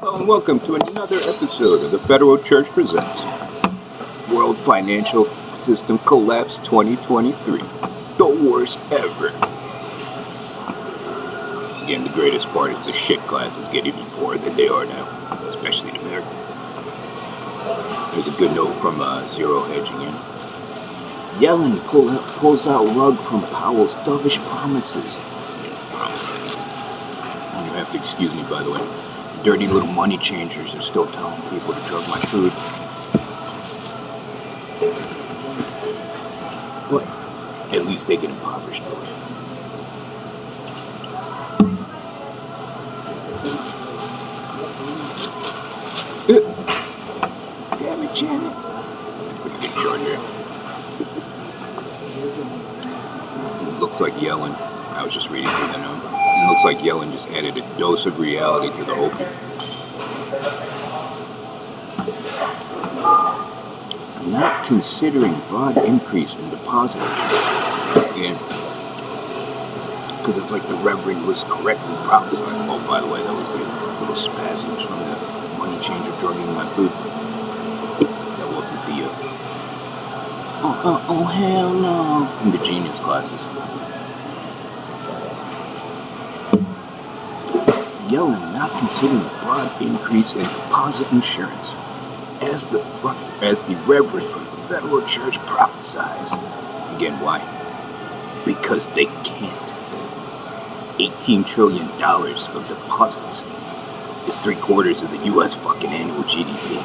Hello and welcome to another episode of the Federal Church Presents World Financial System Collapse 2023. The worst ever. Again, the greatest part is the shit classes get even poorer than they are now, especially in America. Here's a good note from Zero Hedging in. Yellen pulls out rug from Powell's dovish promises. You have to excuse me, by the way. Dirty little money changers are still telling people to drug my food. But at least they get impoverished. Damn it, Janet. Pretty good short here. It looks like Yellen. I was just reading through the note. It looks like Yellen just added a dose of reality to the opium. Not considering broad increase in deposit insurance. Again, because it's like the Reverend was correctly prophesying. Oh, by the way, that was the little spasms from the money changer drugging my food. That wasn't the oh hell no from the genius classes. Yellen not considering a broad increase in deposit insurance, as the Reverend from the Federal Church prophesies. Again, why? Because they can't. $18 trillion of deposits is 3/4 of the U.S. fucking annual GDP.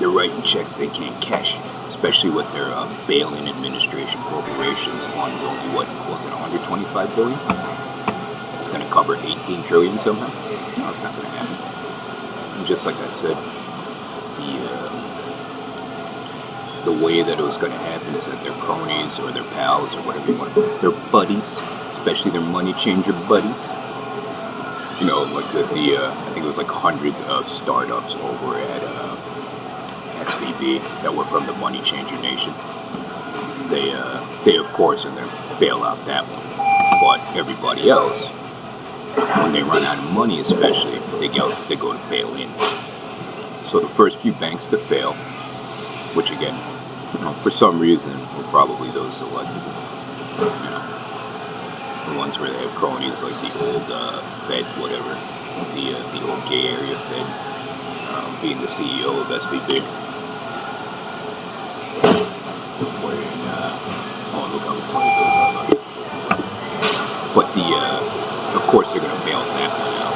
They're writing checks they can't cash, especially with their bail-in administration corporations on only what was it, 125 billion? Going to cover 18 trillion somehow? No, it's not going to happen. And just like I said, the way that it was going to happen is that their cronies or their pals or whatever you want, their buddies, especially their money changer buddies, you know, like I think it was like hundreds of startups over at SVB that were from the money changer nation. They of course, and they bail out that one, but everybody else, when they run out of money, especially, they go to bail in. So the first few banks to fail, which again, for some reason, were probably those selected. The ones where they have cronies, like the old Fed, whatever, the old gay area Fed, being the CEO of SVB. Look how funny those are. But of course, they're going to bail that one out.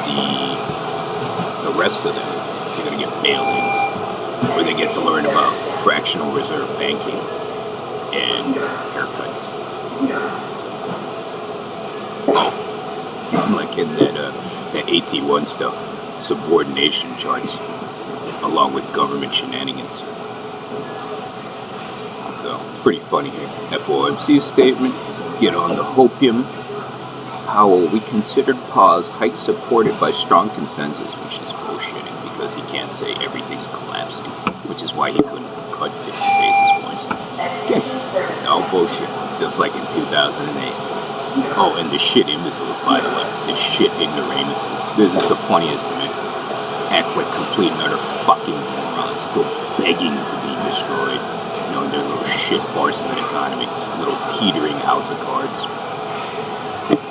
And the rest of them, they're going to get bail-ins, where they get to learn about fractional reserve banking and haircuts. Oh, I'm like in that AT1 stuff, subordination charts, along with government shenanigans. So, it's pretty funny here. FOMC statement. Get on the hopium. Powell, we considered pause, hike supported by strong consensus, which is bullshitting because he can't say everything's collapsing, which is why he couldn't cut 50 basis points. Again, it's all bullshit, just like in 2008. Oh, and the shit imbeciles, by the way, the shit ignoramuses. This is the funniest to me. Act like complete and utter fucking morons, still begging to be destroyed. Their little shit farce of an economy, little teetering house of cards.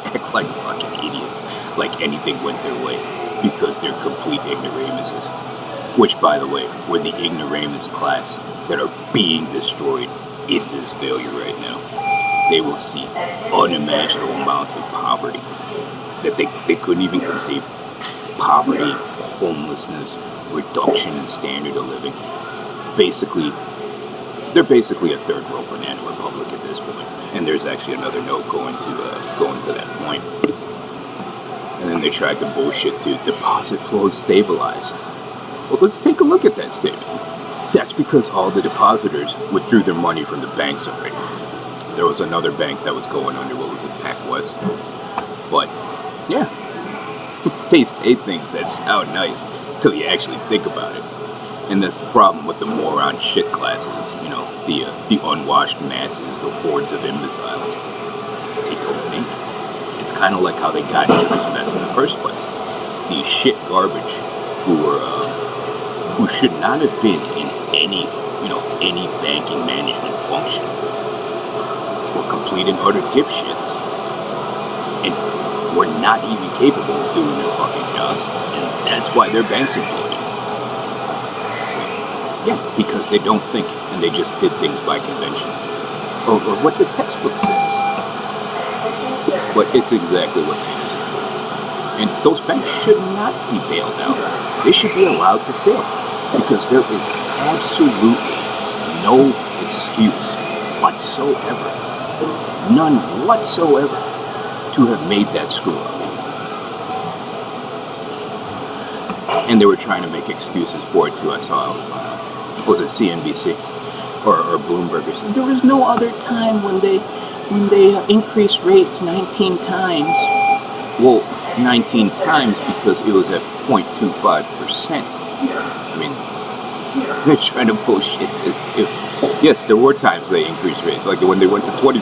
Act like fucking idiots, like anything went their way, because they're complete ignoramuses. Which, by the way, were the ignoramus class that are being destroyed in this failure right now. They will see unimaginable amounts of poverty that they couldn't even conceive. Poverty, homelessness, reduction in standard of living. They're basically a third world banana republic at this point. And there's actually another note going to that point. And then they tried to bullshit to deposit flows stabilize. Well, let's take a look at that statement. That's because all the depositors withdrew their money from the banks already. There was another bank that was going under, what was it, PacWest? But, yeah. They say things that sound nice until you actually think about it. And that's the problem with the moron shit classes, the unwashed masses, the hordes of imbeciles. They don't think. It's kind of like how they got into this mess in the first place. These shit garbage who should not have been in any banking management function were complete and utter dipshits, and were not even capable of doing their fucking jobs, and that's why their banks imploded. Yeah, because they don't think, and they just did things by convention, or what the textbook says. But it's exactly what they do. And those banks should not be bailed out. They should be allowed to fail, because there is absolutely no excuse whatsoever, none whatsoever, to have made that screw up. And they were trying to make excuses for it too. I saw it was it CNBC or Bloomberg or something. There was no other time when they increased rates 19 times. Well, 19 times because it was at 0.25%. I mean, they're trying to bullshit this. Yes, there were times they increased rates, like when they went to 20%.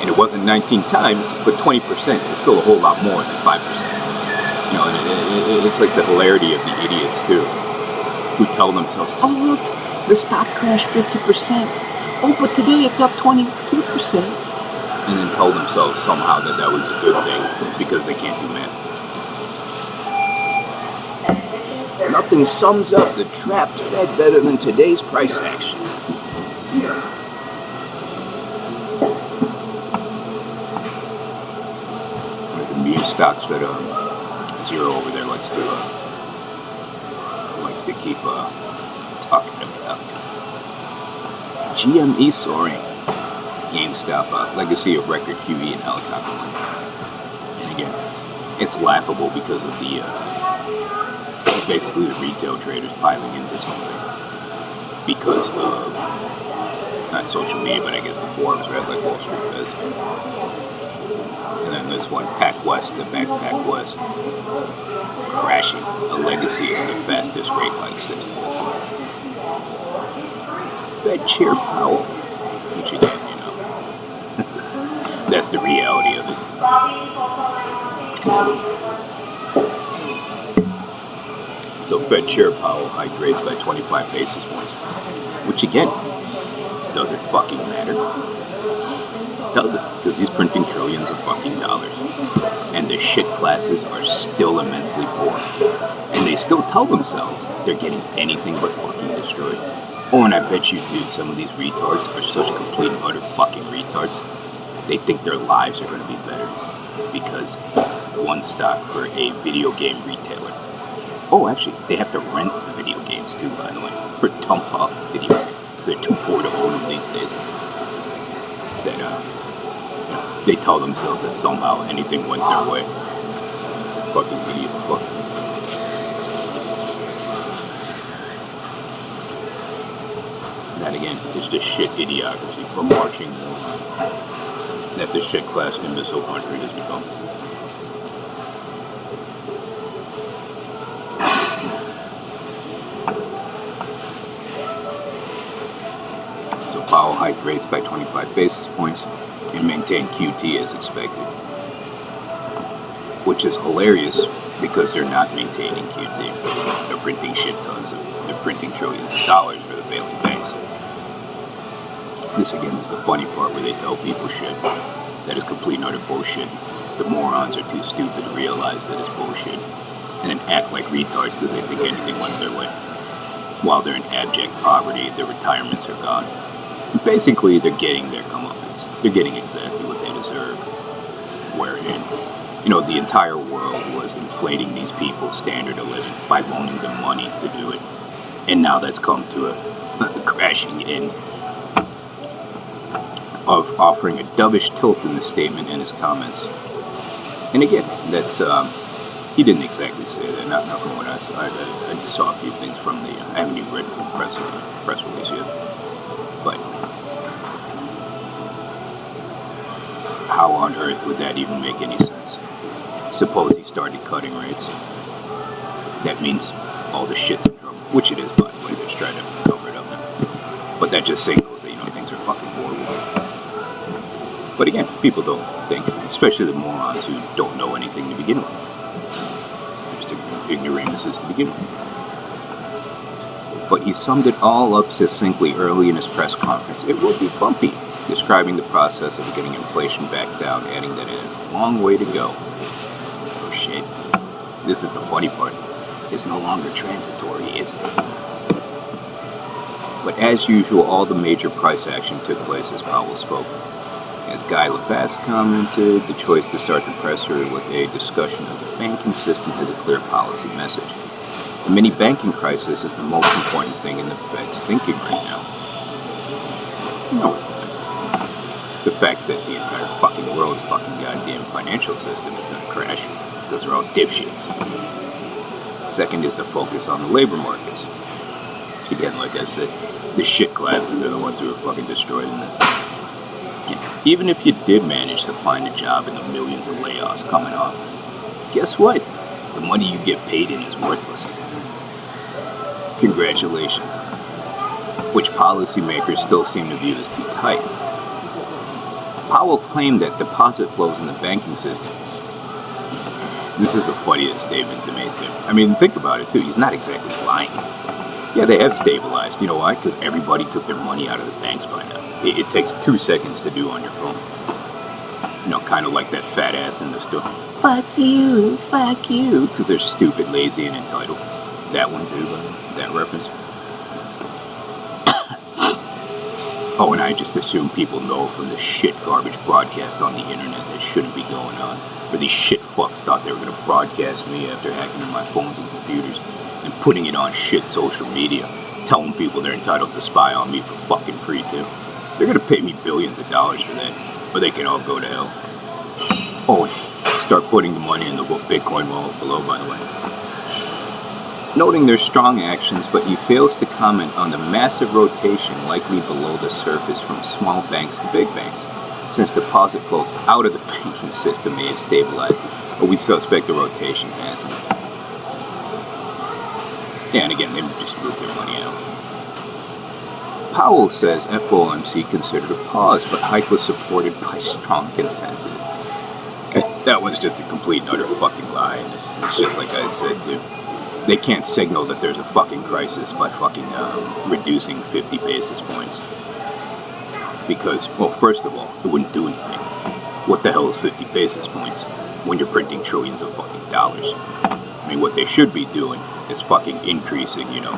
And it wasn't 19 times, but 20% is still a whole lot more than 5%. You know, and it's like the hilarity of the idiots, too, who tell themselves, oh, look, the stock crashed 50%. Oh, but today it's up 22%. And then tell themselves somehow that was a good thing because they can't do math. Nothing sums up the trapped Fed better than today's price action. The meme stocks that Zero over there likes to keep talking about. GME soaring. GameStop, legacy of record QE and helicopter money. And again, it's laughable because of basically the retail traders piling into something because of not social media, but I guess the forums, right, like Wall Street does. And then this one, PacWest, the Backpack West, crashing, a legacy of the fastest rate hike since Fed Chair Powell, which again, that's the reality of it. So Fed Chair Powell hiked rates by 25 basis points, which again, does it fucking matter? Does it? Because he's printing trillions of fucking dollars. And the shit classes are still immensely poor. And they still tell themselves they're getting anything but fucking destroyed. Oh, and I bet you, dude, some of these retards are such complete and utter fucking retards. They think their lives are going to be better because one stock for a video game retailer. Oh, actually, they have to rent the video games too, by the way, for dump-off video games. They're too poor to own them these days. That they tell themselves that somehow anything went their way. Fucking idiot. Fuck. That again is just shit idiocracy from marching that this shit class imbecile country has become. So Powell hiked rates by 25 basis points and maintained QT as expected, which is hilarious because they're not maintaining QT. They're printing shit tons they're printing trillions of dollars for the failing banks. This again is the funny part where they tell people shit that is complete and utter bullshit. The morons are too stupid to realize that it's bullshit and then act like retards because they think anything went their way. While they're in abject poverty, their retirements are gone. And basically, they're getting their comeuppance. They're getting exactly what they deserve. Wherein, the entire world was inflating these people's standard of living by loaning them money to do it. And now that's come to a crashing in of offering a dovish tilt in the statement and his comments. And again, that's he didn't exactly say that, not from what I saw. I just saw a few things from the I haven't even read the press release yet. But how on earth would that even make any sense? Suppose he started cutting rates. That means all the shit's in trouble, which it is, by the way. They're just trying to cover it up now. But that just signals that things are fucking horrible. But again, people don't think, especially the morons who don't know anything to begin with. They're just ignoramuses to begin with. But he summed it all up succinctly early in his press conference. It will be bumpy, describing the process of getting inflation back down, adding that it is a long way to go. Oh shit. This is the funny part. It's no longer transitory, is it? But as usual, all the major price action took place as Powell spoke. As Guy LaFace commented, the choice to start the presser with a discussion of the banking system has a clear policy message. The mini banking crisis is the most important thing in the Fed's thinking right now. No, it's not. The fact that the entire fucking world's fucking goddamn financial system is going to crash because they're all dipshits. Second is the focus on the labor markets. Again, like I said, the shit classes are the ones who are fucking destroying this. Even if you did manage to find a job in the millions of layoffs coming off, guess what? The money you get paid in is worthless. Congratulations. Which policymakers still seem to view as too tight. Powell claimed that deposit flows in the banking system. This is the funniest statement to make, too. I mean, think about it, too. He's not exactly lying. Yeah, they have stabilized. You know why? Because everybody took their money out of the banks by now. It takes 2 seconds to do on your phone. You know, kind of like that fat ass in the store. Fuck you, because they're stupid, lazy, and entitled. That one too, that reference. Oh, and I just assume people know from the shit garbage broadcast on the internet that shouldn't be going on. Or these shit fucks thought they were going to broadcast me after hacking into my phones and computers and putting it on shit social media, telling people they're entitled to spy on me for fucking free too. They're going to pay me billions of dollars for that, or they can all go to hell. Oh, start putting the money in the Bitcoin wallet below, by the way. Noting their strong actions, but he fails to comment on the massive rotation likely below the surface from small banks to big banks, since deposit flows out of the banking system may have stabilized, but we suspect the rotation hasn't. Yeah, and again, they just moved their money out. Powell says FOMC considered a pause, but hike was supported by strong consensus. That one's just a complete and utter fucking lie, and it's just like I said, too. They can't signal that there's a fucking crisis by fucking reducing 50 basis points. Because, well, first of all, it wouldn't do anything. What the hell is 50 basis points when you're printing trillions of fucking dollars? I mean, what they should be doing is fucking increasing, you know,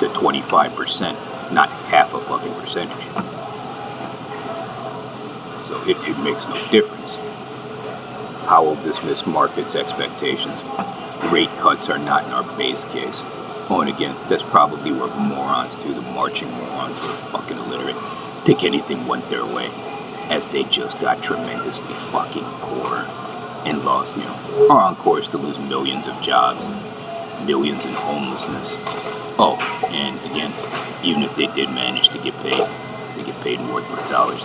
to 25%, not half a fucking percentage. So it makes no difference. Powell dismissed markets' expectations. Rate cuts are not in our base case. Oh, and again, that's probably where morons do, the marching morons who are fucking illiterate, think anything went their way, as they just got tremendously fucking poor and lost, you know, are on course to lose millions of jobs, millions in homelessness. Oh, and again, even if they did manage to get paid, they get paid in worthless dollars.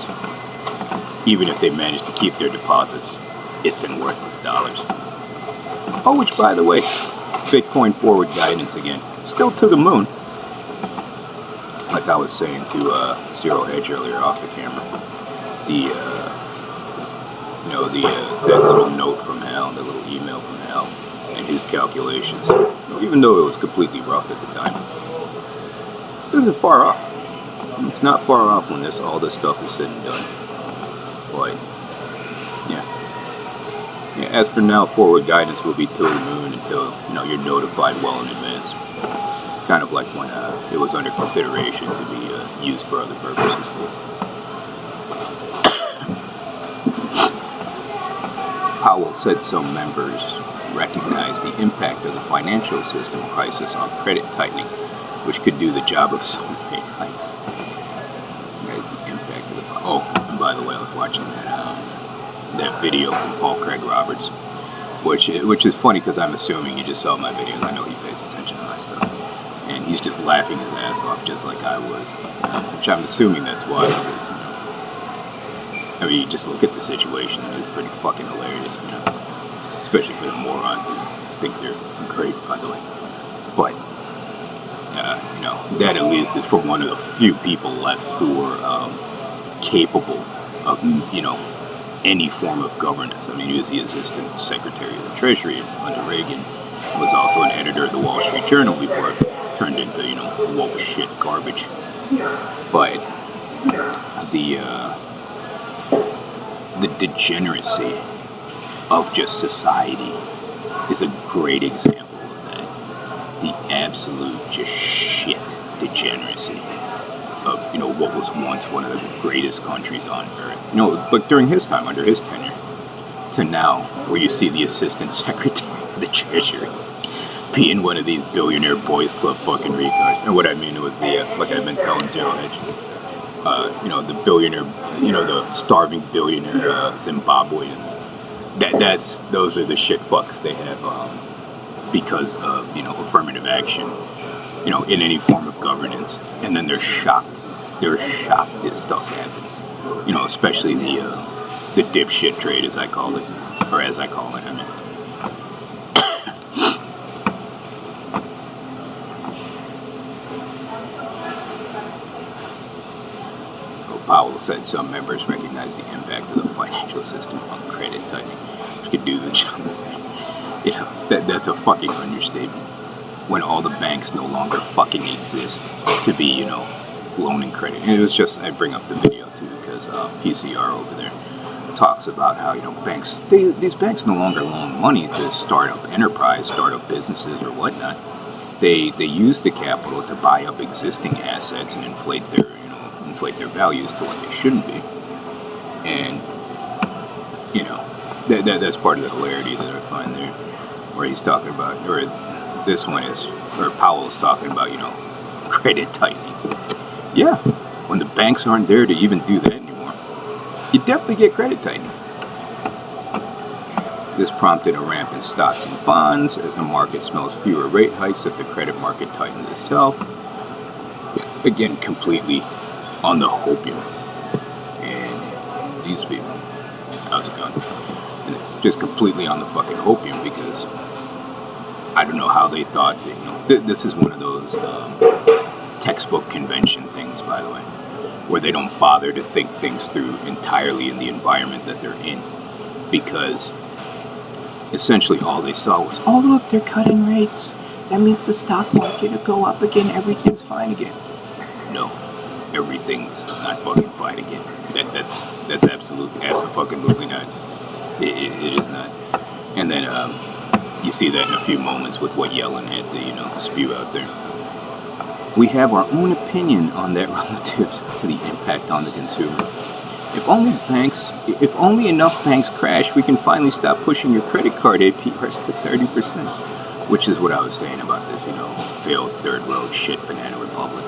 Even if they manage to keep their deposits, it's in worthless dollars. Oh, which, by the way, Bitcoin forward guidance again, still to the moon. Like I was saying to Zero Hedge earlier off the camera, that little note from Hal, the little email from Hal, and his calculations, even though it was completely rough at the time, it isn't far off. It's not far off when all this stuff is said and done. But yeah. As for now, forward guidance will be to the moon until you're notified well in advance. Kind of like when it was under consideration to be used for other purposes. Powell said some members recognize the impact of the financial system crisis on credit tightening, which could do the job of some rate hikes. That's the impact of the. Oh, and by the way, I was watching that video from Paul Craig Roberts, which is funny because I'm assuming he just saw my videos. I know he pays attention to my stuff, and he's just laughing his ass off just like I was, which I'm assuming that's why. Because, I mean, you just look at the situation and it's pretty fucking hilarious, especially for the morons who think they're great, by the way. But that at least is for one of the few people left who were capable of any form of governance. I mean, he was the Assistant Secretary of the Treasury under Reagan. He was also an editor of the Wall Street Journal before it turned into, woke shit garbage. But the degeneracy of just society is a great example of that. The absolute just shit degeneracy of, what was once one of the greatest countries on earth. But during his time, under his tenure, to now, where you see the Assistant Secretary of the Treasury being one of these billionaire boys club fucking retards. And what I mean was like I've been telling Zero Hedge, the billionaire, the starving billionaire Zimbabweans. Those are the shit fucks they have because of, affirmative action, in any form of governance. And then they're shocked. They're shocked this stuff happens. Especially the dipshit trade, as I call it. Or as I call it, I mean. Powell said some members recognize the impact of the financial system on credit tightening. You could do the job. That's a fucking understatement. When all the banks no longer fucking exist to be, loaning credit. And it was just, I bring up the video too because PCR over there talks about how, banks, these banks no longer loan money to start up businesses or whatnot. They use the capital to buy up existing assets and inflate their values to what they shouldn't be. And, that's part of the hilarity that I find there, where he's talking about, or this one is, or Powell's talking about, credit tightening. Yeah, when the banks aren't there to even do that anymore, you definitely get credit tightening. This prompted a ramp in stocks and bonds as the market smells fewer rate hikes if the credit market tightens itself. Again, completely on the hopium. And these people, how's it going? And just completely on the fucking hopium because I don't know how they thought that, this is one of those textbook convention things, by the way, where they don't bother to think things through entirely in the environment that they're in, because essentially all they saw was, oh look, they're cutting rates. That means the stock market will go up again. Everything's fine again. No. Everything's not fucking fine again. That's absolutely not. It is not. And then you see that in a few moments with what Yellen had to spew out there. We have our own opinion on that relative to the impact on the consumer. If only enough banks crash, we can finally stop pushing your credit card APRs to 30%. Which is what I was saying about this, failed third road shit banana republic.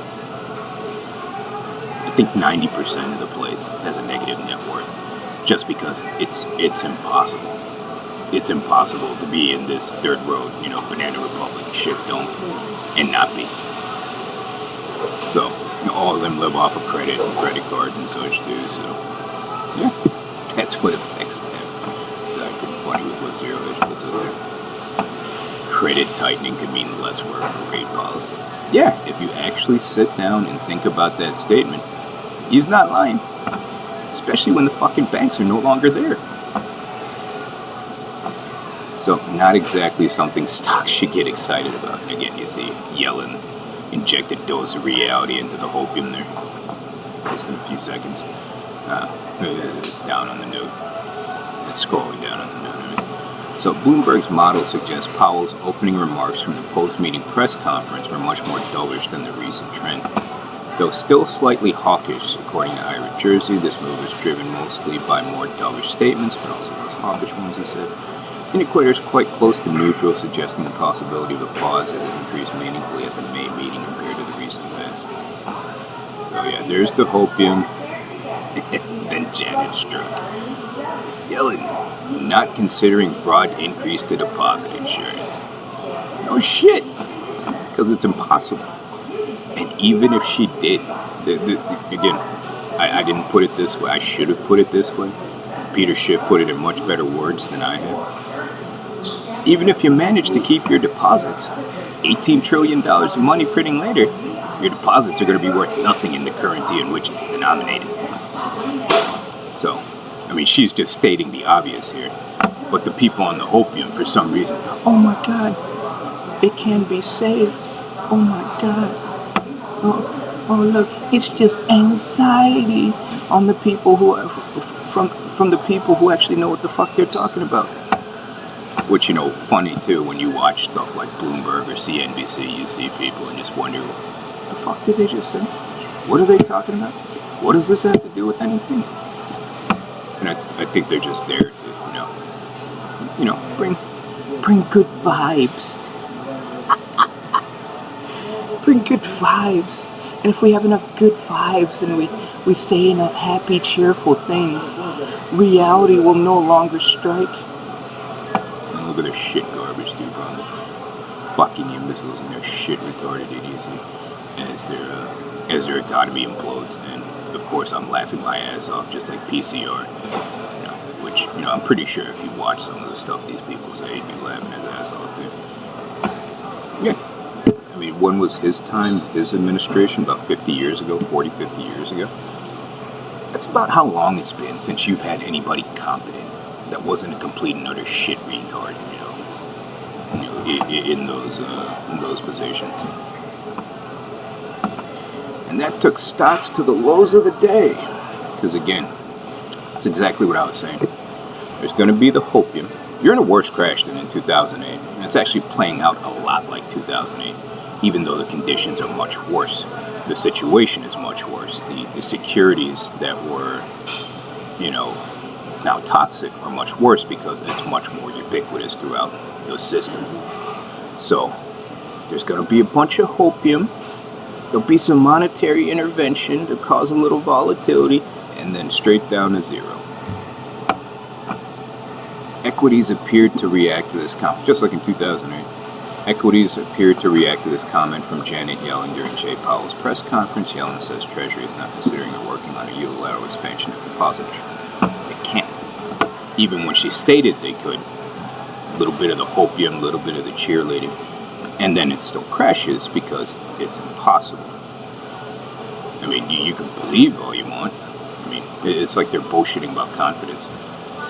I think 90% of the place has a negative net worth, just because it's impossible. It's impossible to be in this third road, banana republic shit don't and not be. So all of them live off of credit and credit cards and such too. So yeah, that's what affects them. That's pretty funny with what Zero Hedge puts in there. Credit tightening could mean less work for rate policy. Yeah, if you actually sit down and think about that statement. He's not lying. Especially when the fucking banks are no longer there. So, not exactly something stocks should get excited about. And again, you see Yellen inject a dose of reality into the hopium there. Just in a few seconds. It's down on the note. It's scrolling down on the note. So, Bloomberg's model suggests Powell's opening remarks from the post-meeting press conference were much more dovish than the recent trend. Though still slightly hawkish, according to Ira Jersey, this move was driven mostly by more dovish statements, but also those hawkish ones, he said. Indicators quite close to neutral, suggesting the possibility of a pause that would increase meaningfully at the May meeting compared to the recent past. So yeah, there's the hopium. Then Janet struck. Yellen, not considering broad increase to deposit insurance. No shit, because it's impossible. And even if she did, again, I didn't put it this way. I should have put it this way. Peter Schiff put it in much better words than I have. Even if you manage to keep your deposits, $18 trillion of money printing later, your deposits are going to be worth nothing in the currency in which it's denominated. So, I mean, she's just stating the obvious here. But the people on the opium, for some reason, oh my God, it can be saved. Oh my God. Oh look, it's just anxiety on the people who are from the people who actually know what the fuck they're talking about. Which, you know, funny too, when you watch stuff like Bloomberg or CNBC, you see people and just wonder, what the fuck did they just say? What are they talking about? What does this have to do with anything? And I think they're just there to, you know, bring good vibes. Bring good vibes. And if we have enough good vibes and we say enough happy, cheerful things, reality will no longer strike. And look at their shit garbage, dude, on the fucking imbeciles and their shit retarded idiocy as their economy implodes. And of course, I'm laughing my ass off, just like PCR. Which, you know, I'm pretty sure if you watch some of the stuff these people say, you'd be laughing his ass off too. Yeah. I mean, when was his time, his administration? About 50 years ago, 40, 50 years ago? That's about how long it's been since you've had anybody competent that wasn't a complete and utter shit retard, in those positions. And that took stocks to the lows of the day. Because again, that's exactly what I was saying. There's going to be the hopium. You're in a worse crash than in 2008. And it's actually playing out a lot like 2008. Even though the conditions are much worse. The situation is much worse. The securities that were, now toxic are much worse because it's much more ubiquitous throughout the system. So, there's going to be a bunch of hopium. There'll be some monetary intervention to cause a little volatility, and then straight down to zero. Equities appeared to react to this comment, just like in 2008. Equities appeared to react to this comment from Janet Yellen during Jay Powell's press conference. Yellen says Treasury is not considering or working on a unilateral expansion of depositors. They can't. Even when she stated they could. A little bit of the hopium, a little bit of the cheerleading. And then it still crashes because it's impossible. I mean, you can believe all you want. I mean, it's like they're bullshitting about confidence.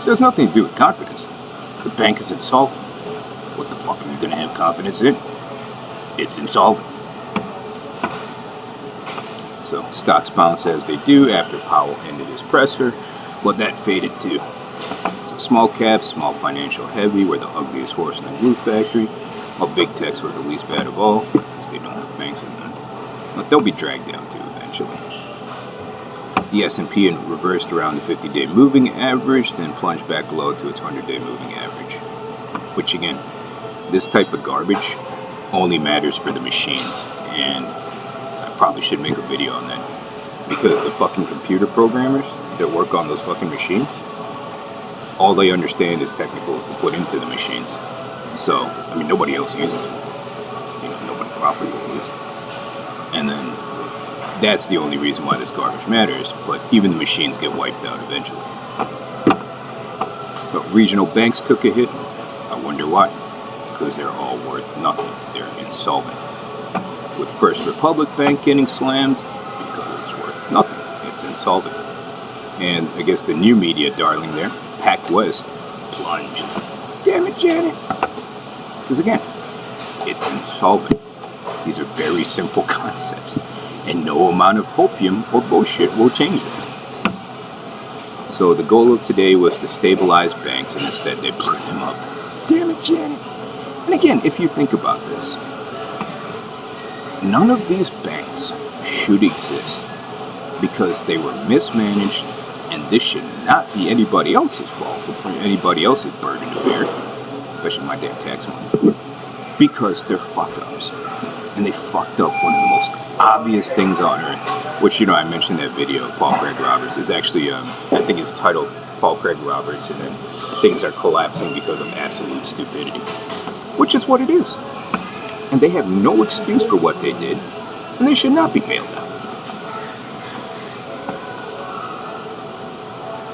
It has nothing to do with confidence. The bank is insolvent. What the fuck are you going to have confidence in? It's insolvent. So stocks bounce as they do after Powell ended his presser, but that faded too. So small caps, small financial heavy were the ugliest horse in the glue factory, while big techs was the least bad of all, because they don't have banks in them. But they'll be dragged down too eventually. The S&P reversed around the 50-day moving average, then plunged back below to its 100-day moving average. Which again, this type of garbage only matters for the machines, and I probably should make a video on that, because the fucking computer programmers that work on those fucking machines, all they understand is technicals to put into the machines. So, I mean, nobody else uses it. Nobody properly uses it. And then that's the only reason why this garbage matters, but even the machines get wiped out eventually. So regional banks took a hit. I wonder why. Because they're all worth nothing. They're insolvent. With First Republic Bank getting slammed because it's worth nothing. It's insolvent. And I guess the new media darling there, PacWest, plunged. Damn it, Janet. Because again, it's insolvent. These are very simple concepts. And no amount of hopium or bullshit will change it. So the goal of today was to stabilize banks, and instead they blew them up. Damn it, Janet. And again, if you think about this, none of these banks should exist because they were mismanaged, and this should not be anybody else's fault or anybody else's burden to bear, especially my damn tax money, because they're fuck-ups. And they fucked up one of the most obvious things on earth, which, I mentioned that video of Paul Craig Roberts. Is actually, I think it's titled Paul Craig Roberts, and then things are collapsing because of absolute stupidity, which is what it is. And they have no excuse for what they did, and they should not be bailed out.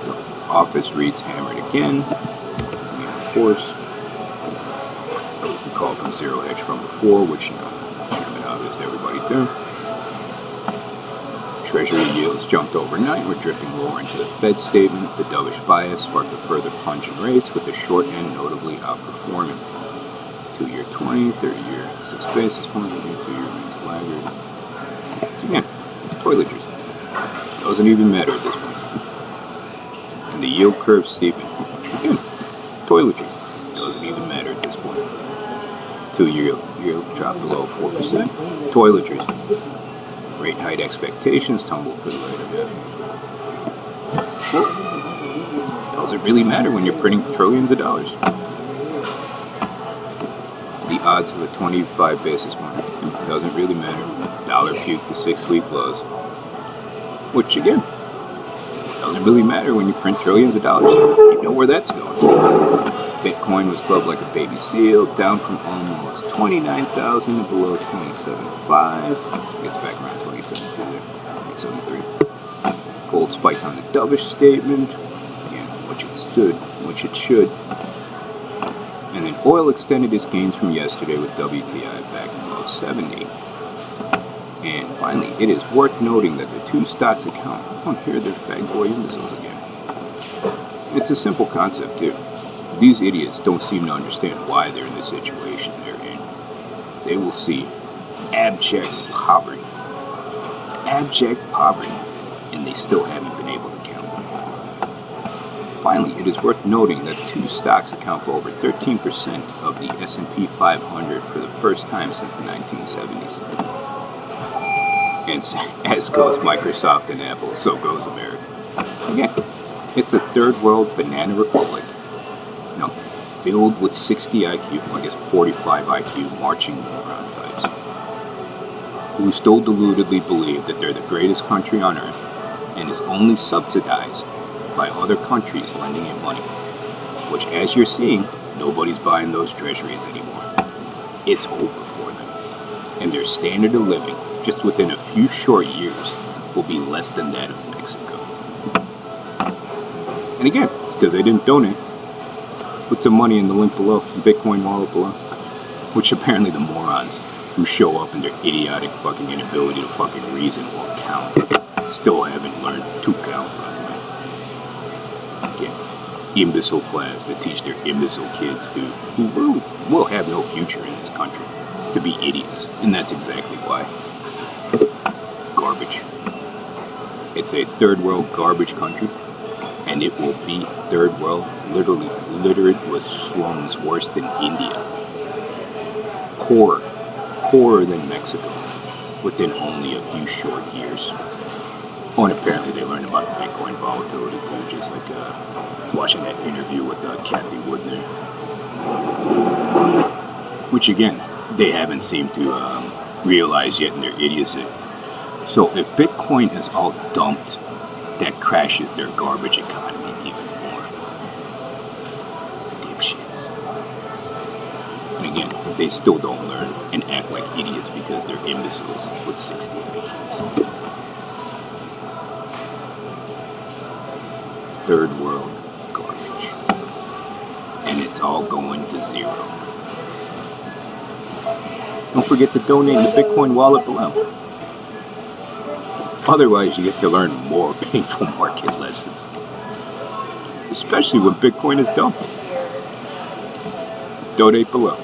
So, office REITs hammered again. Of course, that was the call from Zero Hedge from before, which, should have been obvious to everybody too. Treasury yields jumped overnight, were drifting lower into the Fed statement. The dovish bias sparked a further plunge in rates, with the short end notably outperforming. 2-year 20, 30-year 6 basis points, 2-year remains laggard. Again, toiletries. Doesn't even matter at this point. And the yield curve steepened. Again, toiletries. Doesn't even matter at this point. 2-year yield dropped below 4%. Toiletries. Rate height expectations tumbled for the later half. Well, does it really matter when you're printing trillions of dollars? The odds of a 25 basis point doesn't really matter. Dollar puked to 6-week lows. Which again, doesn't really matter when you print trillions of dollars. You know where that's going. Bitcoin was clubbed like a baby seal, down from almost 29,000 to below 27.5. Gets back around 27.2 there, 27.3. Gold spiked on the dovish statement, again, which it should. And then oil extended its gains from yesterday with WTI back in below 70. And finally, it is worth noting that the two stocks account. Oh, here they're fag boy imbeciles again. It's a simple concept too. These idiots don't seem to understand why they're in the situation they're in. They will see abject poverty, and they still haven't been able to count it. Finally, it is worth noting that two stocks account for over 13% of the S&P 500 for the first time since the 1970s. And as goes Microsoft and Apple, so goes America. Again, it's a third world banana republic. Filled with 60 IQ, I guess 45 IQ marching moron types, who still deludedly believe that they're the greatest country on earth and is only subsidized by other countries lending it money. Which, as you're seeing, nobody's buying those treasuries anymore. It's over for them. And their standard of living, just within a few short years, will be less than that of Mexico. And again, because they didn't donate. Put some money in the link below, the Bitcoin wallet below. Which apparently the morons who show up in their idiotic fucking inability to fucking reason or count still haven't learned to count, by the way. Again, imbecile class that teach their imbecile kids who will have no future in this country, to be idiots. And that's exactly why. Garbage. It's a third world garbage country. And it will be third world, literally littered with slums worse than India. Poorer than Mexico, within only a few short years. Oh, and apparently they learned about the Bitcoin volatility too, just like watching that interview with Kathy Wood there. Which again, they haven't seemed to realize yet in their idiocy. So if Bitcoin is all dumped, that crashes their garbage economy even more. Dipshits. And again, they still don't learn and act like idiots because they're imbeciles with 60 IQs. Third world garbage. And it's all going to zero. Don't forget to donate in the Bitcoin wallet below. Otherwise, you get to learn more painful market lessons. Especially when Bitcoin is dumped. Donate below.